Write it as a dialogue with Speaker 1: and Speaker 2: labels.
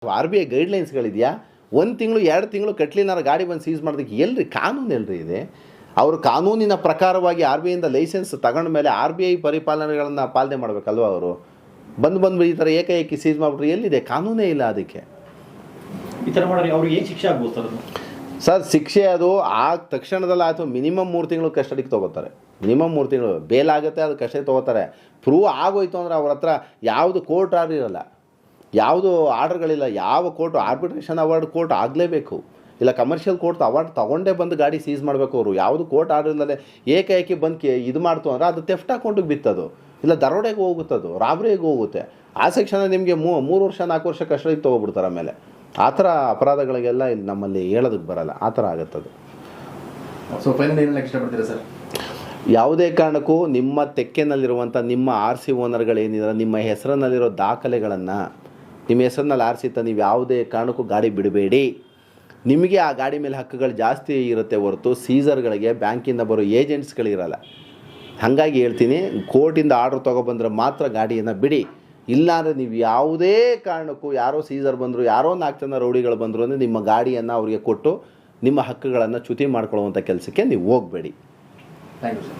Speaker 1: R B I ಗೈಡ್ಲೈನ್ಸ್ಗಳಿದೆಯಾ? 1 ತಿಂಗಳು 2 ತಿಂಗಳು ಕಟ್ಲಿನಾರ ಗಾಡಿ ಬಂದು ಸೀಸ್ ಮಾಡೋದಕ್ಕೆ ಎಲ್ರಿ ಕಾನೂನು ಎಲ್ರಿ ಇದೆ? ಅವರು ಕಾನೂನಿನ ಪ್ರಕಾರವಾಗಿ ಆರ್ ಬಿ ಐಯಿಂದ ಲೈಸೆನ್ಸ್ ತಗೊಂಡ ಮೇಲೆ ಆರ್ ಬಿ ಐ ಪರಿಪಾಲನೆಗಳನ್ನು ಪಾಲನೆ ಮಾಡಬೇಕಲ್ವ? ಅವರು ಬಂದು ಈ ಥರ ಏಕಾಏಕಿ ಸೀಸ್ ಮಾಡಿಬಿಟ್ರೆ ಎಲ್ಲಿದೆ? ಕಾನೂನೇ ಇಲ್ಲ ಅದಕ್ಕೆ.
Speaker 2: ಈ ಥರ ಮಾಡಿದ್ರೆ ಅವ್ರಿಗೆ ಏನು ಶಿಕ್ಷೆ ಆಗ್ಬೋದು ಸರ್?
Speaker 1: ಸರ್ ಶಿಕ್ಷೆ ಅದು ಆ ತಕ್ಷಣದಲ್ಲಿ ಆಯಿತು, ಮಿನಿಮಮ್ 3 ತಿಂಗಳು ಕಸ್ಟಡಿಗೆ ತೊಗೋತಾರೆ. ಮಿನಿಮಮ್ 3 ತಿಂಗಳು ಬೇಲ್ ಆಗುತ್ತೆ, ಅದು ಕಸ್ಟಡಿ ತೊಗೋತಾರೆ. ಪ್ರೂವ್ ಆಗೋಯ್ತು ಅಂದರೆ ಅವ್ರ ಹತ್ರ ಯಾವುದು ಕೋರ್ಟ್ ಆರ್ಡರ್ ಇರಲ್ಲ, ಯಾವುದು ಆರ್ಡರ್ಗಳಿಲ್ಲ. ಯಾವ ಕೋರ್ಟು ಆರ್ಬಿಟ್ರೇಷನ್ ಅವಾರ್ಡ್ ಕೋರ್ಟ್ ಆಗಲೇಬೇಕು, ಇಲ್ಲ ಕಮರ್ಷಿಯಲ್ ಕೋರ್ಟ್ ಅವಾರ್ಡ್ ತೊಗೊಂಡೇ ಬಂದು ಗಾಡಿ ಸೀಸ್ ಮಾಡಬೇಕು ಅವರು. ಯಾವುದು ಕೋರ್ಟ್ ಆರ್ಡರ್ ಇಲ್ಲದೆ ಏಕಾಏಕಿ ಬಂದು ಇದು ಮಾಡ್ತು ಅಂದರೆ ಅದು ಥೆಫ್ಟ್ ಅಕೌಂಟಿಗೆ ಬಿತ್ತದು, ಇಲ್ಲ ದರೋಡೆಗೆ ಹೋಗುತ್ತದು, ರಾಬ್ರಿಗೆ ಹೋಗುತ್ತೆ. ಆ ಸೆಕ್ಷನ್ ನಿಮಗೆ 3 ವರ್ಷ 4 ವರ್ಷ ಕಸ್ಟಡಿಗೆ ತೊಗೊಬಿಡ್ತಾರೆ. ಆಮೇಲೆ ಆ ಥರ ಅಪರಾಧಗಳಿಗೆಲ್ಲ ಇಲ್ಲಿ ನಮ್ಮಲ್ಲಿ ಹೇಳೋದಕ್ಕೆ ಬರಲ್ಲ, ಆ ಥರ ಆಗುತ್ತದು.
Speaker 3: ಸೊ ಫೈನಲ್ ಏನು ಇಷ್ಟಪಡ್ತೀರಾ ಸರ್?
Speaker 1: ಯಾವುದೇ ಕಾರಣಕ್ಕೂ ನಿಮ್ಮ ತೆಕ್ಕೆನಲ್ಲಿರುವಂಥ ನಿಮ್ಮ ಆರ್ ಸಿ ಓನರ್ಗಳೇನಿದ್ದಾರೆ, ನಿಮ್ಮ ಹೆಸರಿನಲ್ಲಿರೋ ದಾಖಲೆಗಳನ್ನು ನಿಮ್ಮ ಹೆಸರಿನಲ್ಲಿ ಆರಿಸಿತ್ತ ನೀವು ಯಾವುದೇ ಕಾರಣಕ್ಕೂ ಗಾಡಿ ಬಿಡಬೇಡಿ. ನಿಮಗೆ ಆ ಗಾಡಿ ಮೇಲೆ ಹಕ್ಕುಗಳು ಜಾಸ್ತಿ ಇರುತ್ತೆ ಹೊರತು ಸೀಸರ್ಗಳಿಗೆ ಬ್ಯಾಂಕಿಂದ ಬರೋ ಏಜೆಂಟ್ಸ್ಗಳಿರಲ್ಲ. ಹಾಗಾಗಿ ಹೇಳ್ತೀನಿ, ಕೋರ್ಟಿಂದ ಆರ್ಡ್ರ್ ತೊಗೊಬಂದ್ರೆ ಮಾತ್ರ ಗಾಡಿಯನ್ನು ಬಿಡಿ. ಇಲ್ಲಾಂದರೆ ನೀವು ಯಾವುದೇ ಕಾರಣಕ್ಕೂ ಯಾರೋ ಸೀಸರ್ ಬಂದರು, ಯಾರೋ 4 ಜನ ರೌಡಿಗಳು ಬಂದರು ಅಂದರೆ ನಿಮ್ಮ ಗಾಡಿಯನ್ನು ಅವರಿಗೆ ಕೊಟ್ಟು ನಿಮ್ಮ ಹಕ್ಕುಗಳನ್ನು ಚ್ಯುತಿ ಮಾಡ್ಕೊಳ್ಳುವಂಥ ಕೆಲಸಕ್ಕೆ ನೀವು ಹೋಗಬೇಡಿ.
Speaker 3: Thank you sir.